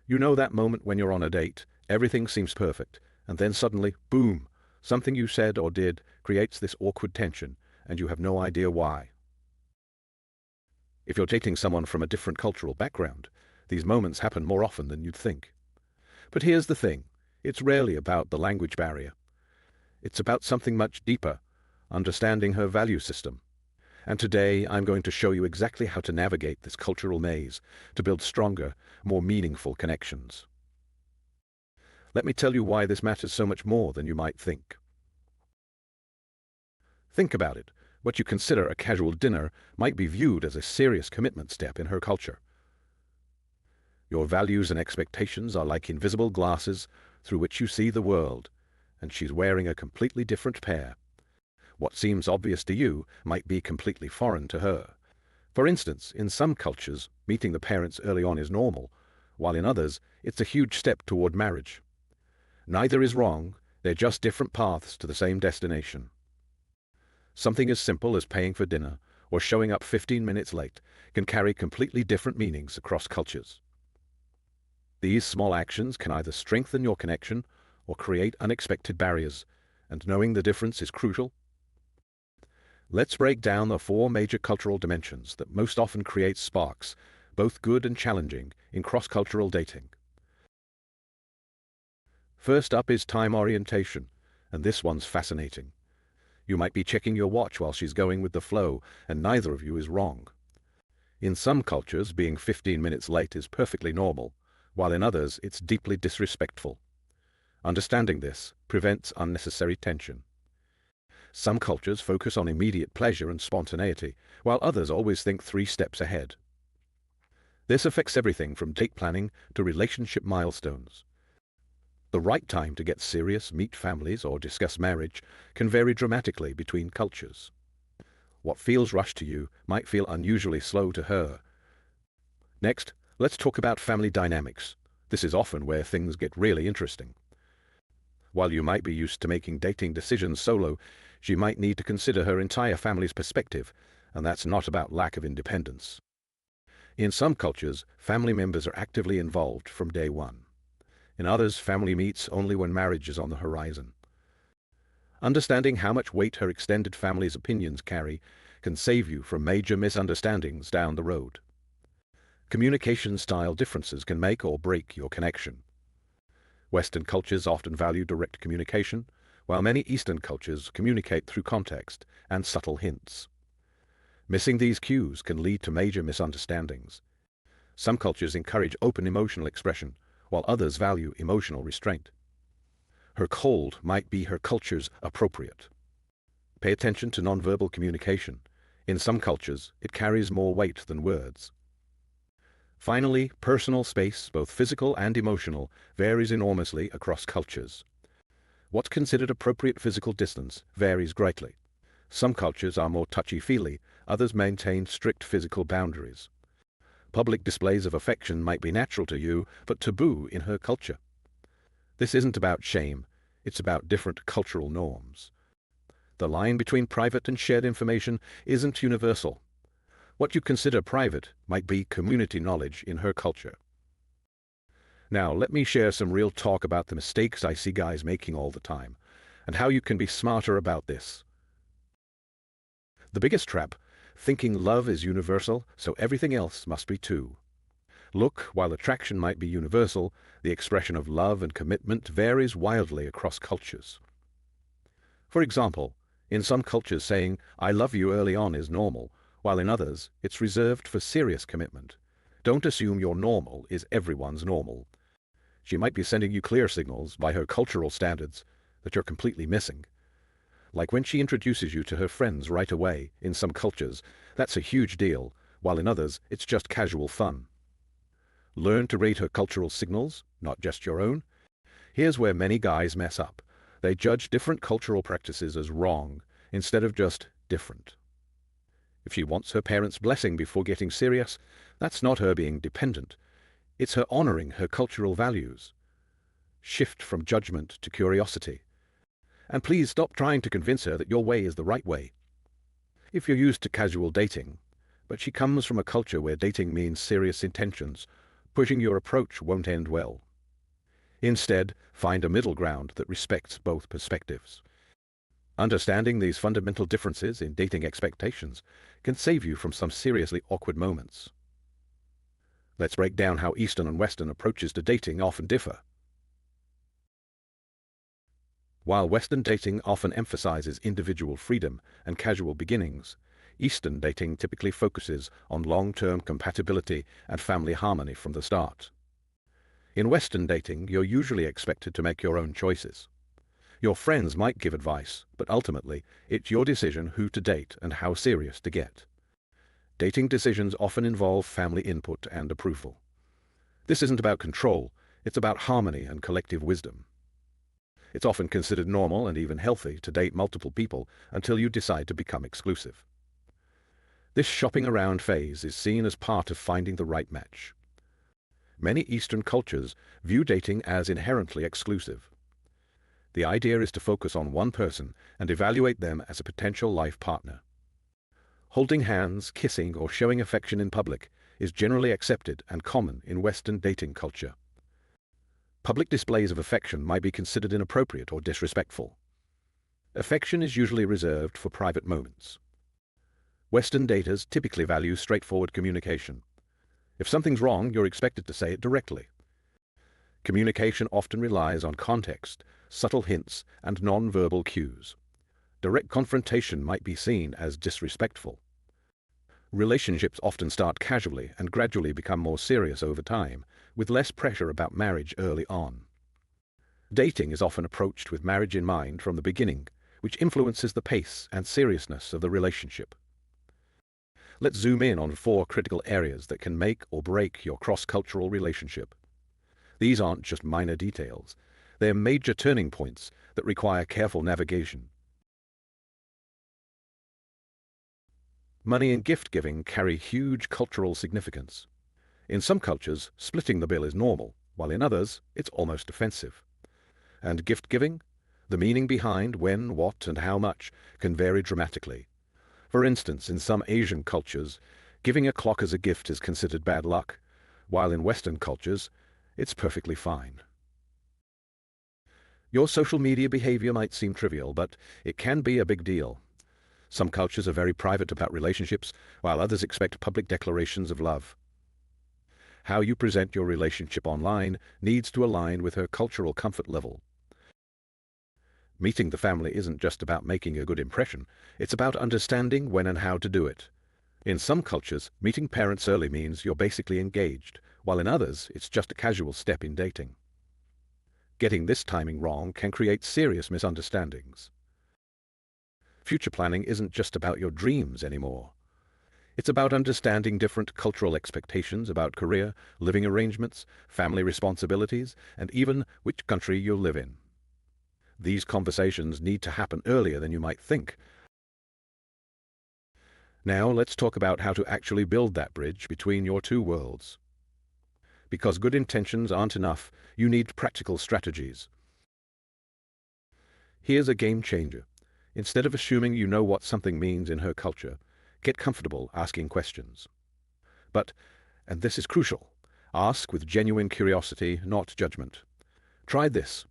You know that moment when you're on a date, everything seems perfect, and then suddenly, boom, something you said or did creates this awkward tension, and you have no idea why. If you're dating someone from a different cultural background, these moments happen more often than you'd think. But here's the thing, it's rarely about the language barrier. It's about something much deeper, understanding her value system. And today I'm going to show you exactly how to navigate this cultural maze to build stronger, more meaningful connections. Let me tell you why this matters so much more than you might think. Think about it. What you consider a casual dinner might be viewed as a serious commitment step in her culture. Your values and expectations are like invisible glasses through which you see the world, and she's wearing a completely different pair. What seems obvious to you might be completely foreign to her. For instance, in some cultures, meeting the parents early on is normal, while in others, it's a huge step toward marriage. Neither is wrong, they're just different paths to the same destination. Something as simple as paying for dinner or showing up 15 minutes late can carry completely different meanings across cultures. These small actions can either strengthen your connection or create unexpected barriers, and knowing the difference is crucial. Let's break down the 4 major cultural dimensions that most often create sparks, both good and challenging, in cross-cultural dating. First up is time orientation, and this one's fascinating. You might be checking your watch while she's going with the flow, and neither of you is wrong. In some cultures, being 15 minutes late is perfectly normal, while in others it's deeply disrespectful. Understanding this prevents unnecessary tension. Some cultures focus on immediate pleasure and spontaneity, while others always think 3 steps ahead. This affects everything from date planning to relationship milestones. The right time to get serious, meet families, or discuss marriage can vary dramatically between cultures. What feels rushed to you might feel unusually slow to her. Next, let's talk about family dynamics. This is often where things get really interesting. While you might be used to making dating decisions solo, she might need to consider her entire family's perspective, and that's not about lack of independence. In some cultures, family members are actively involved from day one. In others, family meets only when marriage is on the horizon. Understanding how much weight her extended family's opinions carry can save you from major misunderstandings down the road. Communication style differences can make or break your connection. Western cultures often value direct communication, while many Eastern cultures communicate through context and subtle hints. Missing these cues can lead to major misunderstandings. Some cultures encourage open emotional expression, while others value emotional restraint. Her cold might be her culture's appropriate. Pay attention to nonverbal communication. In some cultures, it carries more weight than words. Finally, personal space, both physical and emotional, varies enormously across cultures. What's considered appropriate physical distance varies greatly. Some cultures are more touchy-feely, others maintain strict physical boundaries. Public displays of affection might be natural to you, but taboo in her culture. This isn't about shame, it's about different cultural norms. The line between private and shared information isn't universal. What you consider private might be community knowledge in her culture. Now, let me share some real talk about the mistakes I see guys making all the time, and how you can be smarter about this. The biggest trap: thinking love is universal, so everything else must be too. Look, while attraction might be universal, the expression of love and commitment varies wildly across cultures. For example, in some cultures saying, "I love you" early on is normal, while in others, it's reserved for serious commitment. Don't assume your normal is everyone's normal. She might be sending you clear signals by her cultural standards that you're completely missing. Like when she introduces you to her friends right away. In some cultures, that's a huge deal, while in others, it's just casual fun. Learn to rate her cultural signals, not just your own. Here's where many guys mess up. They judge different cultural practices as wrong, instead of just different. If she wants her parents' blessing before getting serious, that's not her being dependent. It's her honoring her cultural values. Shift from judgment to curiosity. And please stop trying to convince her that your way is the right way. If you're used to casual dating, but she comes from a culture where dating means serious intentions, Pushing your approach won't end well. Instead, find a middle ground that respects both perspectives. Understanding these fundamental differences in dating expectations can save you from some seriously awkward moments. Let's break down how Eastern and Western approaches to dating often differ. While Western dating often emphasizes individual freedom and casual beginnings, Eastern dating typically focuses on long-term compatibility and family harmony from the start. In Western dating, you're usually expected to make your own choices. Your friends might give advice, but ultimately, it's your decision who to date and how serious to get. Dating decisions often involve family input and approval. This isn't about control, it's about harmony and collective wisdom. It's often considered normal and even healthy to date multiple people until you decide to become exclusive. This shopping around phase is seen as part of finding the right match. Many Eastern cultures view dating as inherently exclusive. The idea is to focus on one person and evaluate them as a potential life partner. Holding hands, kissing, or showing affection in public is generally accepted and common in Western dating culture. Public displays of affection might be considered inappropriate or disrespectful. Affection is usually reserved for private moments. Western daters typically value straightforward communication. If something's wrong, you're expected to say it directly. Communication often relies on context, subtle hints, and non-verbal cues. Direct confrontation might be seen as disrespectful. Relationships often start casually and gradually become more serious over time, with less pressure about marriage early on. Dating is often approached with marriage in mind from the beginning, which influences the pace and seriousness of the relationship. Let's zoom in on 4 critical areas that can make or break your cross-cultural relationship. These aren't just minor details, they're major turning points that require careful navigation. Money and gift-giving carry huge cultural significance. In some cultures, splitting the bill is normal, while in others, it's almost offensive. And gift-giving? The meaning behind when, what, and how much can vary dramatically. For instance, in some Asian cultures, giving a clock as a gift is considered bad luck, while in Western cultures, it's perfectly fine. Your social media behavior might seem trivial, but it can be a big deal. Some cultures are very private about relationships, while others expect public declarations of love. How you present your relationship online needs to align with her cultural comfort level. Meeting the family isn't just about making a good impression, it's about understanding when and how to do it. In some cultures, meeting parents early means you're basically engaged, while in others, it's just a casual step in dating. Getting this timing wrong can create serious misunderstandings. Future planning isn't just about your dreams anymore. It's about understanding different cultural expectations about career, living arrangements, family responsibilities, and even which country you'll live in. These conversations need to happen earlier than you might think. Now let's talk about how to actually build that bridge between your two worlds. Because good intentions aren't enough, you need practical strategies. Here's a game changer. Instead of assuming you know what something means in her culture, get comfortable asking questions. But, and this is crucial, ask with genuine curiosity, not judgment. Try this.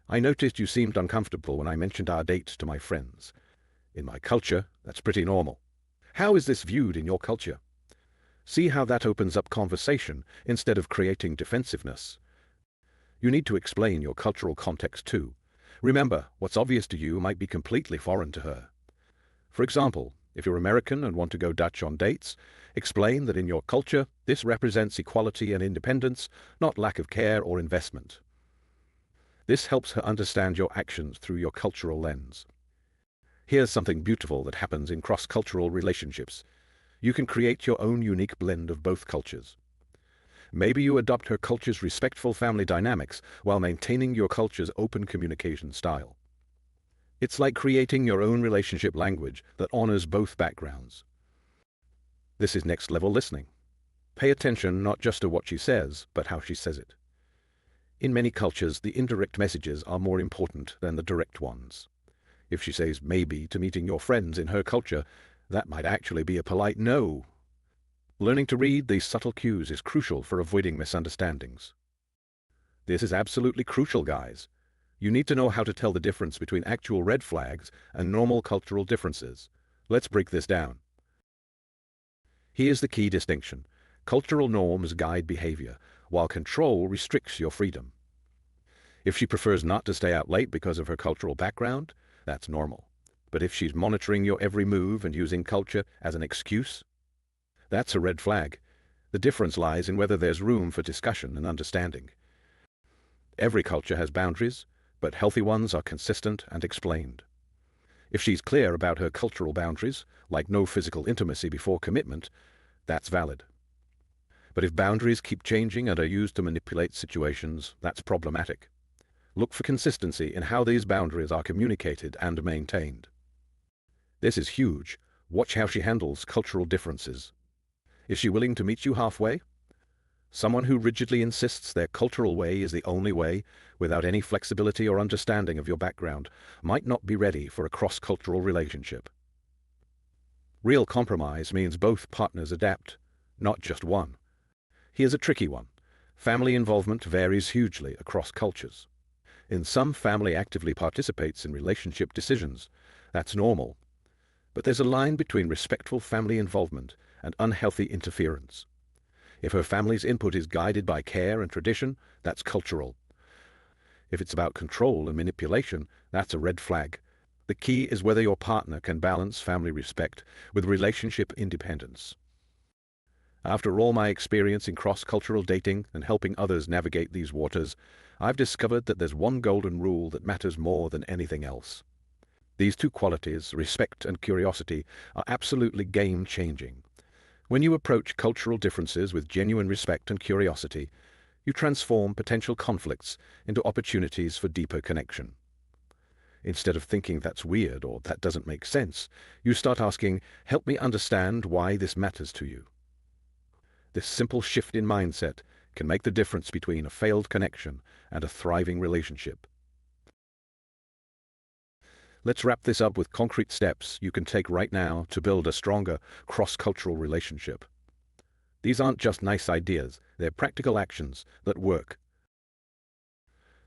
I noticed you seemed uncomfortable when I mentioned our date to my friends. In my culture, that's pretty normal. How is this viewed in your culture? See how that opens up conversation instead of creating defensiveness. You need to explain your cultural context too. Remember, what's obvious to you might be completely foreign to her. For example, if you're American and want to go Dutch on dates, explain that in your culture, this represents equality and independence, not lack of care or investment. This helps her understand your actions through your cultural lens. Here's something beautiful that happens in cross-cultural relationships. You can create your own unique blend of both cultures. Maybe you adopt her culture's respectful family dynamics while maintaining your culture's open communication style. It's like creating your own relationship language that honors both backgrounds. This is next-level listening. Pay attention not just to what she says, but how she says it. In many cultures, the indirect messages are more important than the direct ones. If she says maybe to meeting your friends in her culture, that might actually be a polite no. Learning to read these subtle cues is crucial for avoiding misunderstandings. This is absolutely crucial, guys. You need to know how to tell the difference between actual red flags and normal cultural differences. Let's break this down. Here's the key distinction. Cultural norms guide behavior, while control restricts your freedom. If she prefers not to stay out late because of her cultural background, that's normal. But if she's monitoring your every move and using culture as an excuse, that's a red flag. The difference lies in whether there's room for discussion and understanding. Every culture has boundaries, but healthy ones are consistent and explained. If she's clear about her cultural boundaries, like no physical intimacy before commitment, that's valid. But if boundaries keep changing and are used to manipulate situations, that's problematic. Look for consistency in how these boundaries are communicated and maintained. This is huge. Watch how she handles cultural differences. Is she willing to meet you halfway? Someone who rigidly insists their cultural way is the only way, without any flexibility or understanding of your background, might not be ready for a cross-cultural relationship. Real compromise means both partners adapt, not just one. Here's a tricky one. Family involvement varies hugely across cultures. In some, family actively participates in relationship decisions. That's normal. But there's a line between respectful family involvement and unhealthy interference. If her family's input is guided by care and tradition, that's cultural. If it's about control and manipulation, that's a red flag. The key is whether your partner can balance family respect with relationship independence. After all my experience in cross-cultural dating and helping others navigate these waters, I've discovered that there's one golden rule that matters more than anything else. These two qualities, respect and curiosity, are absolutely game-changing. When you approach cultural differences with genuine respect and curiosity, you transform potential conflicts into opportunities for deeper connection. Instead of thinking that's weird or that doesn't make sense, you start asking, help me understand why this matters to you. This simple shift in mindset can make the difference between a failed connection and a thriving relationship. Let's wrap this up with concrete steps you can take right now to build a stronger cross-cultural relationship. These aren't just nice ideas, they're practical actions that work.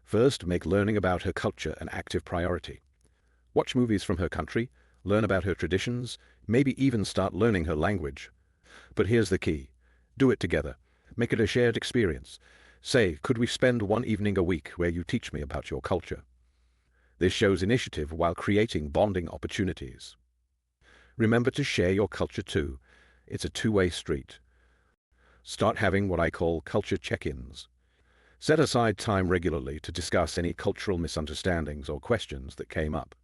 First, make learning about her culture an active priority. Watch movies from her country, learn about her traditions, maybe even start learning her language. But here's the key. Do it together. Make it a shared experience. Say, could we spend one evening a week where you teach me about your culture? This shows initiative while creating bonding opportunities. Remember to share your culture too. It's a two-way street. Start having what I call culture check-ins. Set aside time regularly to discuss any cultural misunderstandings or questions that came up.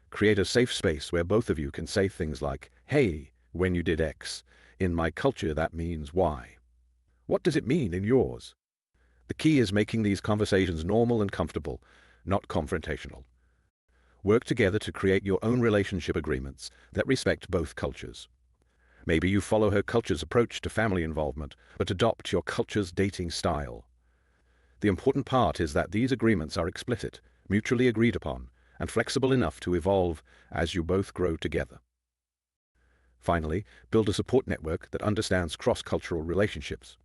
Create a safe space where both of you can say things like, "Hey, when you did X, in my culture that means Y. What does it mean in yours?" The key is making these conversations normal and comfortable, not confrontational. Work together to create your own relationship agreements that respect both cultures. Maybe you follow her culture's approach to family involvement, but adopt your culture's dating style. The important part is that these agreements are explicit, mutually agreed upon, and flexible enough to evolve as you both grow together. Finally, build a support network that understands cross-cultural relationships.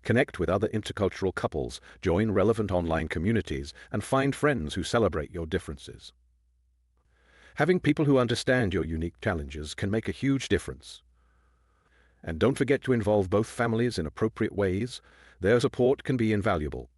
Connect with other intercultural couples, join relevant online communities, and find friends who celebrate your differences. Having people who understand your unique challenges can make a huge difference. And don't forget to involve both families in appropriate ways. Their support can be invaluable.